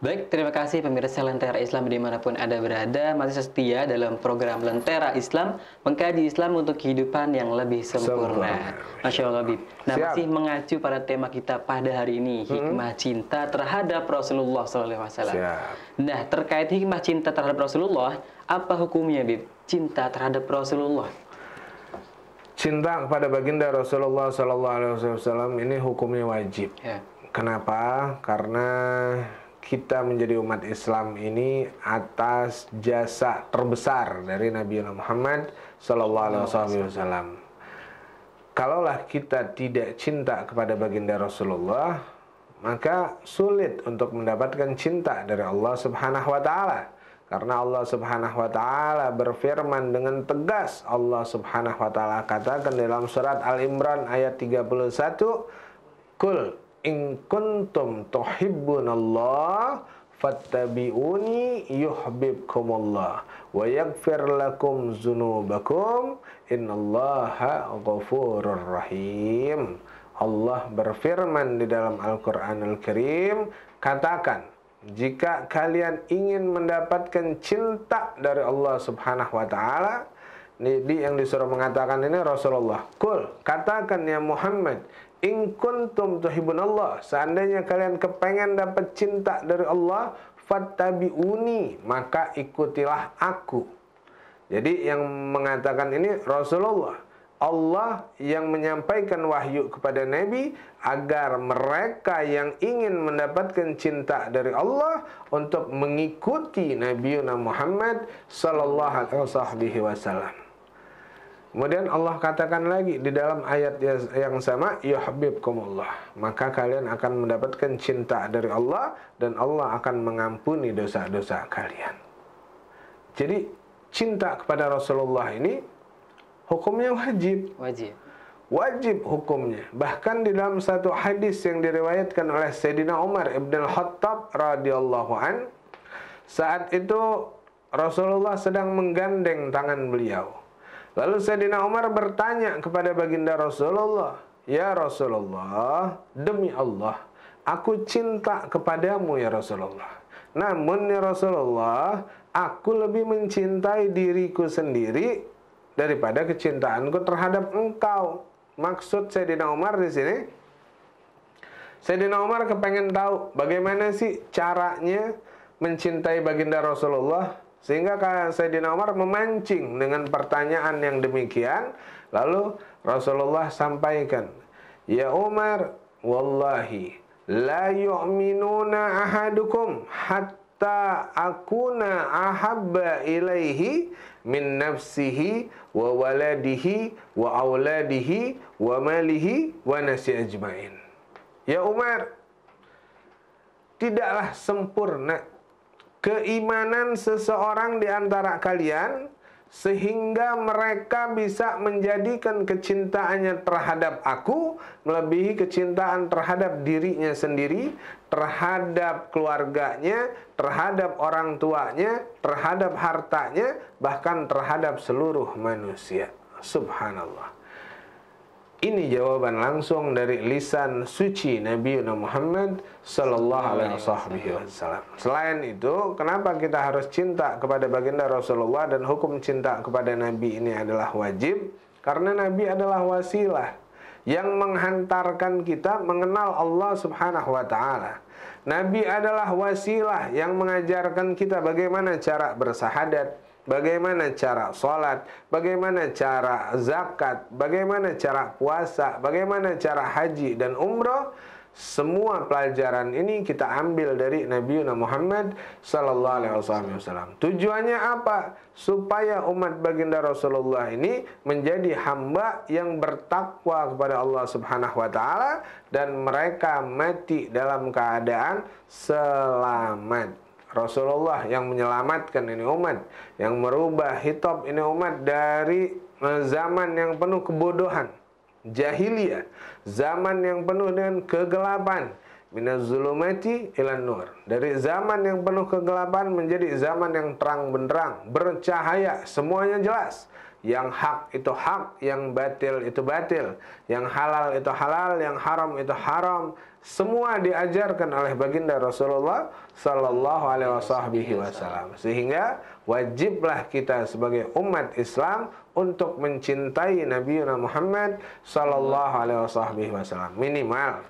Baik, terima kasih pemirsa Lentera Islam dimanapun Anda berada. Masih setia dalam program Lentera Islam, mengkaji Islam untuk kehidupan yang lebih sempurna. Masya Allah, Bib. Nah, Siap. masih mengacu pada tema kita pada hari ini, hikmah cinta terhadap Rasulullah SAW. Siap. Nah, terkait hikmah cinta terhadap Rasulullah, apa hukumnya, Bib? Cinta terhadap Rasulullah. Cinta kepada baginda Rasulullah SAW ini hukumnya wajib. Ya. Kenapa? Karena kita menjadi umat Islam ini atas jasa terbesar dari Nabi Muhammad SAW. Kalaulah kita tidak cinta kepada baginda Rasulullah, maka sulit untuk mendapatkan cinta dari Allah Subhanahu wa Ta'ala. Karena Allah Subhanahu wa Ta'ala berfirman dengan tegas. Allah Subhanahu wa Ta'ala katakan dalam surat Al-Imran ayat 31, "Qul in kuntum tuhibbunallah fattabi'uni yuhibbukumullah wa yaghfir lakum dzunubakum innallaha ghafurur rahim." Allah berfirman di dalam Al-Qur'anul Karim, katakan, jika kalian ingin mendapatkan cinta dari Allah Subhanahu wa Ta'ala, yang disuruh mengatakan ini Rasulullah. Qul, katakan ya Muhammad, in kuntum tuhibbunallah, seandainya kalian kepengen dapat cinta dari Allah, fattabi'uni, maka ikutilah aku. Jadi yang mengatakan ini Rasulullah. Allah yang menyampaikan wahyu kepada Nabi agar mereka yang ingin mendapatkan cinta dari Allah untuk mengikuti Nabi Muhammad sallallahu alaihi wasallam. Kemudian Allah katakan lagi di dalam ayat yang sama, yuhibbukumullah, maka kalian akan mendapatkan cinta dari Allah dan Allah akan mengampuni dosa-dosa kalian. Jadi cinta kepada Rasulullah ini hukumnya wajib. Wajib hukumnya. Bahkan di dalam satu hadis yang diriwayatkan oleh Sayyidina Umar ibn al-Khattab radhiyallahu an, saat itu Rasulullah sedang menggandeng tangan beliau. Lalu Sayyidina Umar bertanya kepada baginda Rasulullah, "Ya Rasulullah, demi Allah, aku cinta kepadamu ya Rasulullah. Namun ya Rasulullah, aku lebih mencintai diriku sendiri daripada kecintaanku terhadap engkau." Maksud Sayyidina Umar di sini, Sayyidina Umar kepengen tahu bagaimana sih caranya mencintai baginda Rasulullah, sehingga Sayyidina Umar memancing dengan pertanyaan yang demikian. Lalu Rasulullah sampaikan, "Ya Umar, wallahi la yu'minuna ahadukum hatta akuna ahabba ilaihi min nafsihi wa waladihi wa auladihi wa malihi wa nasi ajmain." Ya Umar, tidaklah sempurna keimanan seseorang di antara kalian sehingga mereka bisa menjadikan kecintaannya terhadap aku melebihi kecintaan terhadap dirinya sendiri, terhadap keluarganya, terhadap orang tuanya, terhadap hartanya, bahkan terhadap seluruh manusia. Subhanallah. Ini jawaban langsung dari lisan suci Nabi Muhammad sallallahu alaihi wasallam. Selain itu, kenapa kita harus cinta kepada baginda Rasulullah dan hukum cinta kepada Nabi ini adalah wajib? Karena Nabi adalah wasilah yang menghantarkan kita mengenal Allah Subhanahu wa Ta'ala. Nabi adalah wasilah yang mengajarkan kita bagaimana cara bersahadat, bagaimana cara sholat, bagaimana cara zakat, bagaimana cara puasa, bagaimana cara haji dan umrah. Semua pelajaran ini kita ambil dari Nabi Muhammad sallallahu alaihi wasallam. Tujuannya apa? Supaya umat baginda Rasulullah ini menjadi hamba yang bertakwa kepada Allah Subhanahu wa Ta'ala dan mereka mati dalam keadaan selamat. Rasulullah yang menyelamatkan ini umat, yang merubah hitop ini umat dari zaman yang penuh kebodohan, jahiliyah, zaman yang penuh dengan kegelapan, minaz zulumati ilan nur, dari zaman yang penuh kegelapan menjadi zaman yang terang benderang, bercahaya, semuanya jelas. yang hak itu hak, yang batil itu batil, yang halal itu halal, yang haram itu haram. Semua diajarkan oleh baginda Rasulullah sallallahu alaihi wasallam. Sehingga wajiblah kita sebagai umat Islam untuk mencintai Nabi Muhammad sallallahu alaihi wasallam. Minimal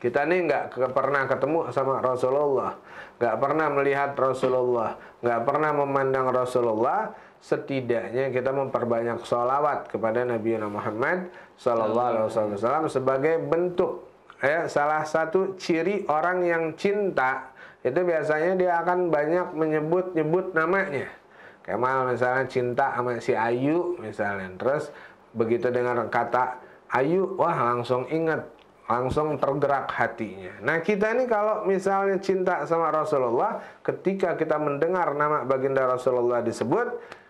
kita nih nggak pernah ketemu sama Rasulullah, nggak pernah melihat Rasulullah, nggak pernah memandang Rasulullah, setidaknya kita memperbanyak sholawat kepada Nabi Muhammad sallallahu alaihi wasallam sebagai bentuk salah satu ciri orang yang cinta itu biasanya dia akan banyak menyebut-nyebut namanya. Kemal misalnya cinta sama si Ayu misalnya, terus begitu dengar kata Ayu, wah langsung ingat, langsung tergerak hatinya. Nah kita ini kalau misalnya cinta sama Rasulullah, ketika kita mendengar nama baginda Rasulullah disebut,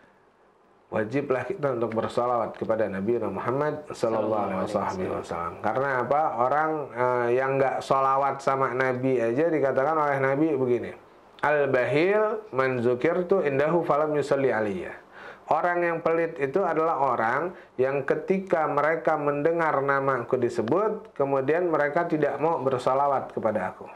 wajiblah kita untuk bersalawat kepada Nabi Muhammad sallallahu alaihi wasallam. Karena apa? Orang yang nggak salawat sama Nabi aja dikatakan oleh Nabi begini, al-bahil man zukirtu indahu falam yusalli alaiya. Orang yang pelit itu adalah orang yang ketika mereka mendengar namaku disebut, kemudian mereka tidak mau bersalawat kepada aku.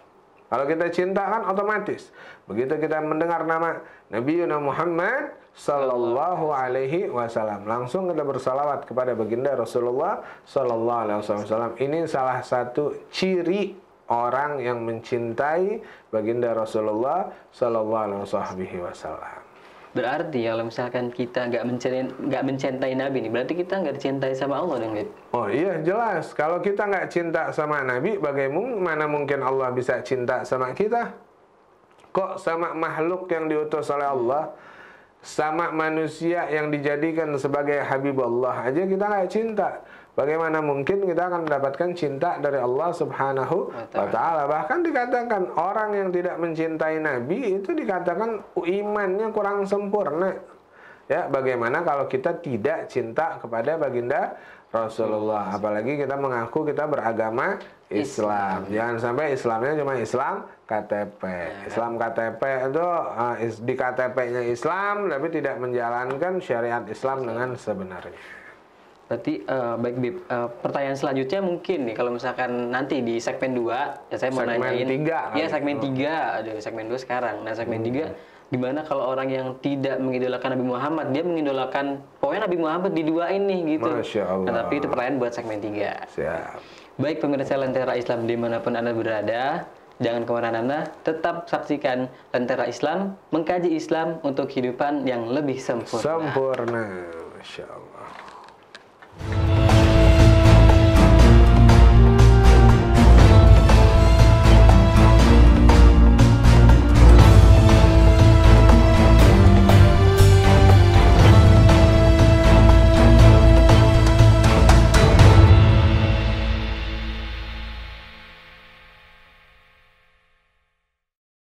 Kalau kita cinta kan otomatis. Begitu kita mendengar nama Nabi Muhammad sallallahu alaihi wasallam, langsung kita bersalawat kepada baginda Rasulullah sallallahu alaihi wasallam. Ini salah satu ciri orang yang mencintai baginda Rasulullah sallallahu alaihi wasallam. Berarti kalau misalkan kita nggak mencintai Nabi nih, berarti kita nggak dicintai sama Allah dong, Bib? Oh iya jelas. Kalau kita nggak cinta sama Nabi, bagaimana mungkin Allah bisa cinta sama kita? Kok sama makhluk yang diutus oleh Allah, sama manusia yang dijadikan sebagai Habibullah aja kita nggak cinta? Bagaimana mungkin kita akan mendapatkan cinta dari Allah Subhanahu wa Ta'ala? Bahkan dikatakan orang yang tidak mencintai Nabi itu dikatakan imannya kurang sempurna. Ya, bagaimana kalau kita tidak cinta kepada baginda Rasulullah? Apalagi kita mengaku kita beragama Islam. Jangan sampai Islamnya cuma Islam KTP. Islam KTP itu di KTP-nya Islam tapi tidak menjalankan syariat Islam dengan sebenarnya. Berarti baik Bib, pertanyaan selanjutnya mungkin nih kalau misalkan nanti di segmen 2 ya saya mau nanyain segmen 3, ada segmen 2 sekarang. Nah, segmen 3 gimana kalau orang yang tidak mengidolakan Nabi Muhammad, dia mengidolakan pokoknya Nabi Muhammad diduain nih gitu. Masya Allah. Nah, tapi itu pertanyaan buat segmen 3. Siap. Baik pemirsa Lentera Islam dimanapun Anda berada, jangan kemana-mana, tetap saksikan Lentera Islam, mengkaji Islam untuk kehidupan yang lebih sempurna. Sempurna, Masya Allah.